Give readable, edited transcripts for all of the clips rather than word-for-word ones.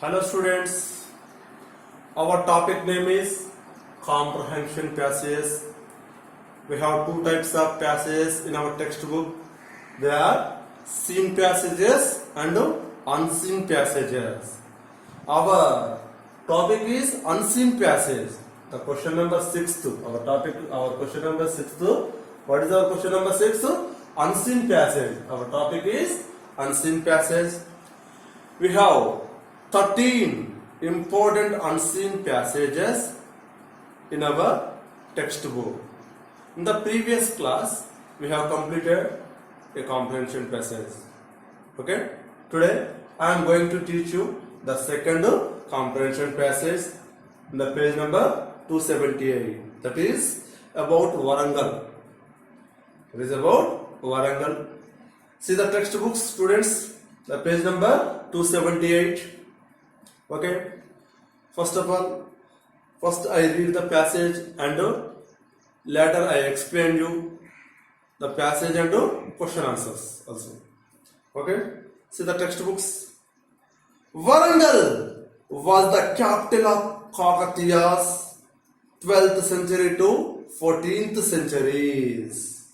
Hello students, our topic name is comprehension passages. We have two types of passages in our textbook. They are seen passages and unseen passages. Our topic is unseen passage. The question number 6. Our question number 6. What is our question number 6? Unseen passage. Our topic is unseen passage. We have 13 important unseen passages in our textbook. In the previous class, we have completed a comprehension passage. Okay? Today, I am going to teach you the second comprehension passage in the page number 278. That is about Warangal. It is about Warangal. See the textbooks, students, the page number 278. Okay, first of all, first I read the passage and later I explain you the passage and question answers also. Okay, see the textbooks. Warangal was the capital of Kakatiyas 12th century to 14th centuries.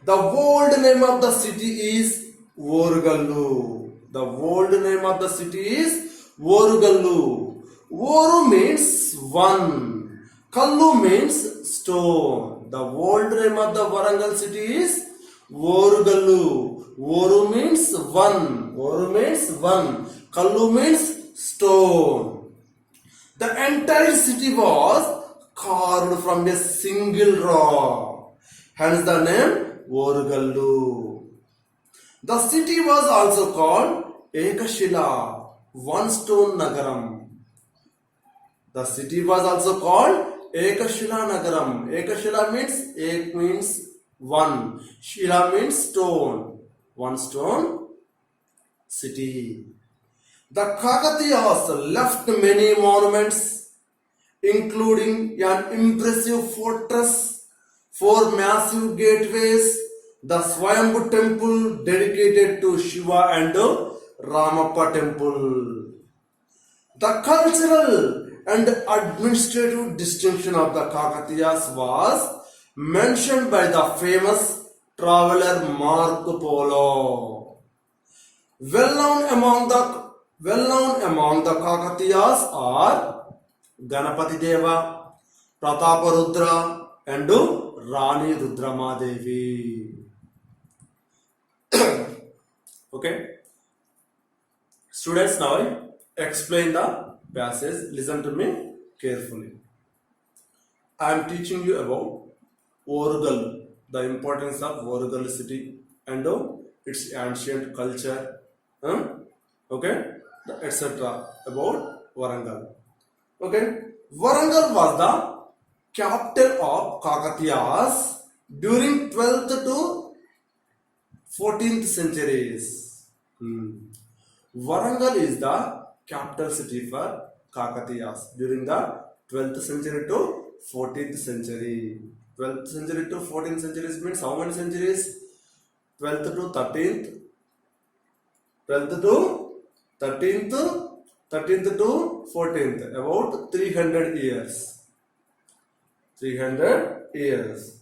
The old name of the city is Orugallu. The old name of the city is Orugallu. Oru means one. Kallu means stone. The old name of the Warangal city is Orugallu. Oru means one. Oru means one. Kallu means stone. The entire city was carved from a single rock. Hence the name Orugallu. The city was also called Ekashila, one stone Nagaram. The city was also called Ekashila Nagaram. Ekashila means Ek means one. Shila means stone. One stone city. The Kakatiyas left many monuments, including an impressive fortress, 4 massive gateways, the Swayambhu temple dedicated to Shiva and Ramappa temple. The cultural and administrative distinction of the Kakatiyas was mentioned by the famous traveler Marco Polo. Well known among the Kakatiyas are Ganapati Deva, Prataparudra and Rani Rudramadevi. Okay, students, now I explain the passage. Listen to me carefully. I am teaching you about Orugal, the importance of Orugal city and its ancient culture, okay, etc. about Warangal. Okay, Warangal was the capital of Kakatiyas during 12th to 14th centuries. Warangal is the capital city for Kakatiyas during the 12th century to 14th century. 12th century to 14th centuries means how many centuries? 12th to 13th. 12th to 13th. 13th to 14th. About 300 years. 300 years.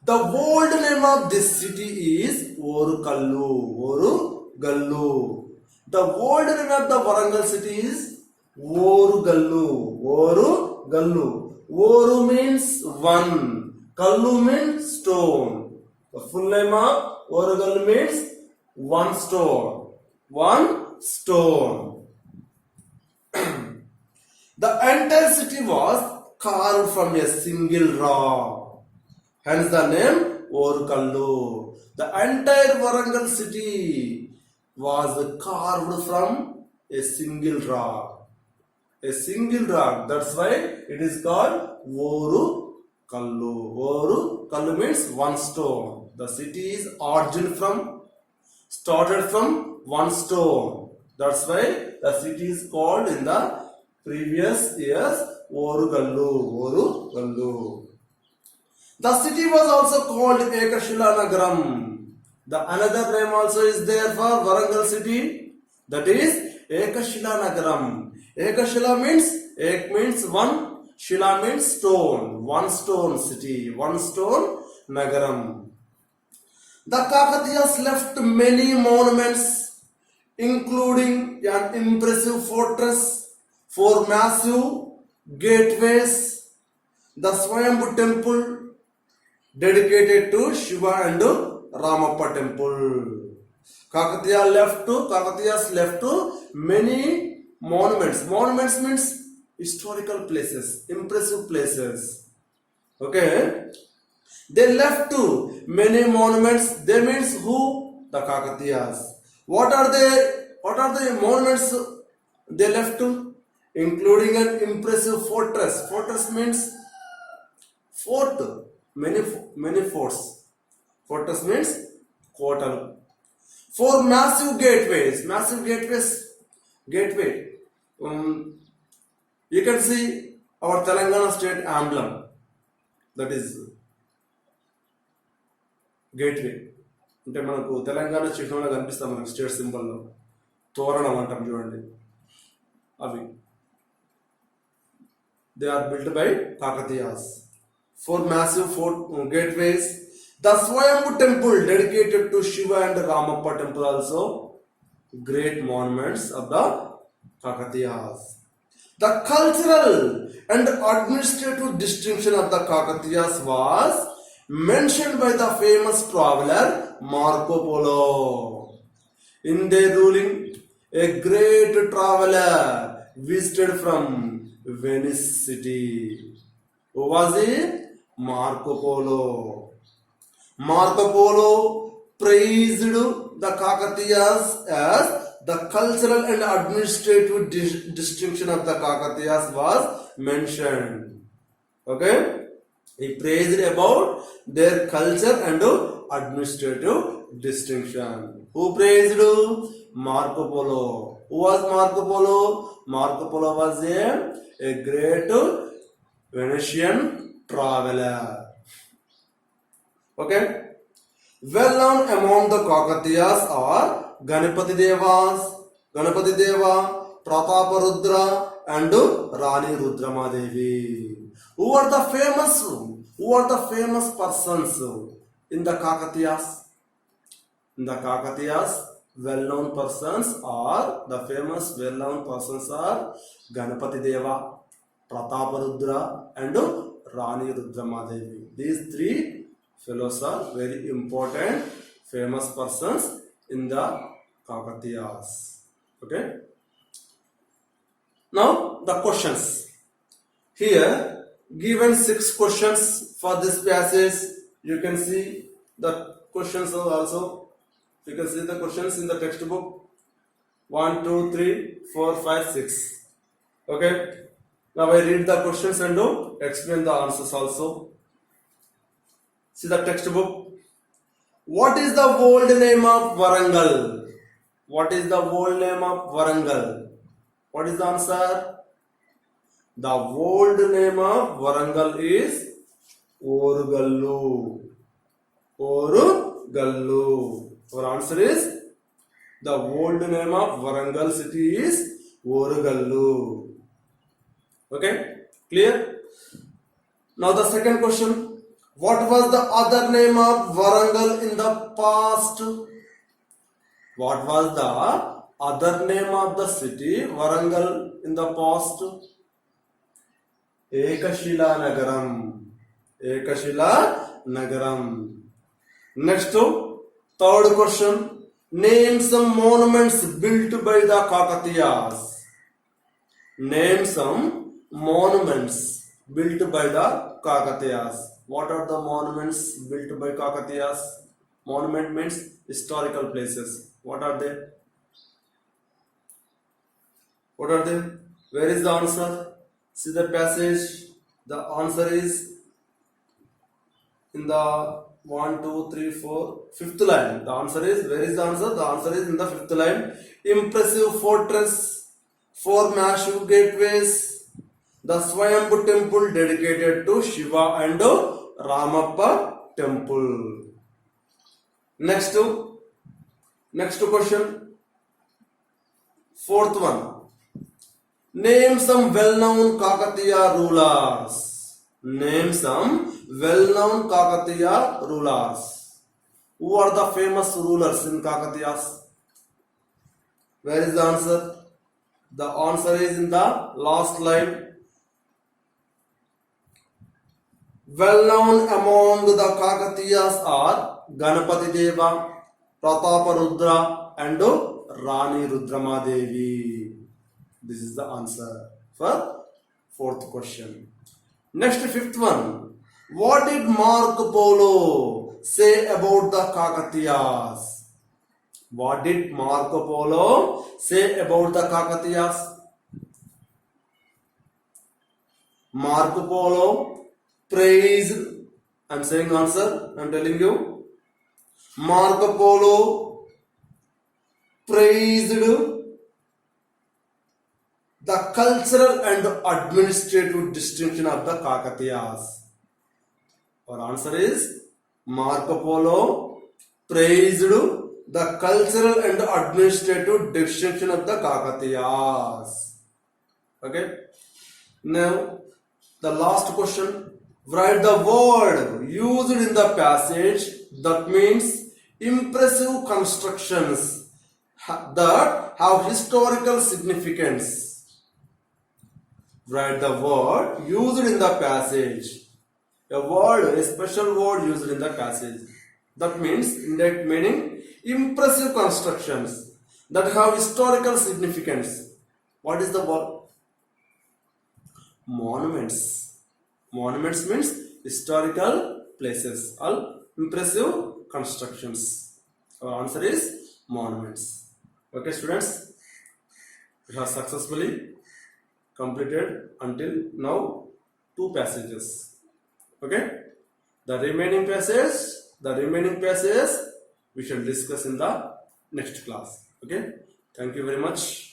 The old name of this city is Orugallu. Orugallu. The old name of the Warangal city is Orugallu. Orugallu. Oru means one. Kallu means stone. The full name of Orugallu means one stone. One stone. The entire city was carved from a single rock. Hence the name Orugallu. The entire Warangal city was carved from a single rock. A single rock. That's why it is called Orugallu. Orugallu means one stone. The city is started from one stone. That's why the city is called in the previous years Orugallu. Orugallu. The city was also called Ekashila Nagaram. The another name also is there for Warangal city. That is Ekashila Nagaram. Ekashila means ek means one, Shila means stone, one stone city, one stone Nagaram. The Kakatiyas left many monuments, including an impressive fortress, 4 massive gateways, the Swayambhu temple dedicated to Shiva and Ramappa temple. Kakatiyas left many monuments. Monuments means historical places, impressive places. Okay. They left many monuments. They means who? The Kakatiyas. What are the monuments they left including an impressive fortress. Fortress means fort. Many forts. Fortress means kotalu. 4 massive gateways. Gateway. You can see our Telangana state emblem. That is gateway అంటే మనకు తెలంగాణ చిహ్నంలో కనిపిస్తాం మనకు state సింబల్లో తోరణం అంటాం చూడండి అవి they are built by Kakatiyas 4 massive gateways. The Swayambhu temple dedicated to Shiva and Ramappa temple also great monuments of the Kakatiyas. The cultural and administrative distinction of the Kakatiyas was mentioned by the famous traveler Marco Polo. In their ruling, a great traveler visited from Venice city. Who was he? Marco Polo. Marco Polo praised the Kakatiyas as the cultural and administrative distinction of the Kakatiyas was mentioned. Okay? He praised about their culture and administrative distinction. Who praised? Marco Polo. Who was Marco Polo? Marco Polo was a great Venetian traveler. Okay? Well known among the Kakatiyas are Ganapati Deva, Prataparudra and Rani Rudramadevi. Who are the famous persons in the Kakatiyas? In the Kakatiyas, well-known persons are Ganapati Deva, Prataparudra and Rani Rudramadevi. These 3 fellows are very important famous persons in the Kakatiyas. Okay. Now the questions. Here given 6 questions for this passage. You can see the questions also. You can see the questions in the textbook. 1, 2, 3, 4, 5, 6. Okay. Now I read the questions and explain the answers also. See the textbook. What is the old name of Warangal? What is the old name of Warangal? What is the answer? The old name of Warangal is Orugallu. Orugallu. Our answer is the old name of Warangal city is Orugallu. Okay, clear? Now the second question. What was the other name of Warangal in the past? What was the other name of the city Warangal in the past? Ekashila Nagaram. Next, third question. Name some monuments built by the Kakatiyas. Name some monuments built by the Kakatiyas. What are the monuments built by Kakatiyas? Monument means historical places. What are they? Where is the answer? See the passage. The answer is in the 1, 2, 3, 4, 5th line. The answer is, where is the answer? The answer is in the 5th line. Impressive fortress, 4 massive gateways, the Swayambhu temple dedicated to Shiva and Ramappa temple. Next question. Fourth one. Name some well-known Kakatiya rulers. Name some well-known Kakatiya rulers. Who are the famous rulers in Kakatiyas? Where is the answer? The answer is in the last line. Well-known among the Kakatiyas are Ganapati Deva, Prataparudra and Rani Rudramadevi. This is the answer for fourth question. Next, fifth one. What did Marco Polo say about the Kakatiyas? What did Marco Polo say about the Kakatiyas? Marco Polo praised, I'm saying answer, I'm telling you. Marco Polo praised the cultural and administrative distinction of the Kakatiyas. Our answer is Marco Polo praised the cultural and administrative distinction of the Kakatiyas. Okay. Now, the last question. Write the word used in the passage that means impressive constructions that have historical significance. Write the word used in the passage. A special word used in the passage. That means, indirect meaning, impressive constructions that have historical significance. What is the word? Monuments. Monuments means historical places or impressive constructions. Our answer is monuments. Okay, students, we have successfully completed until now 2 passages. Okay, the remaining passages we shall discuss in the next class. Okay, thank you very much.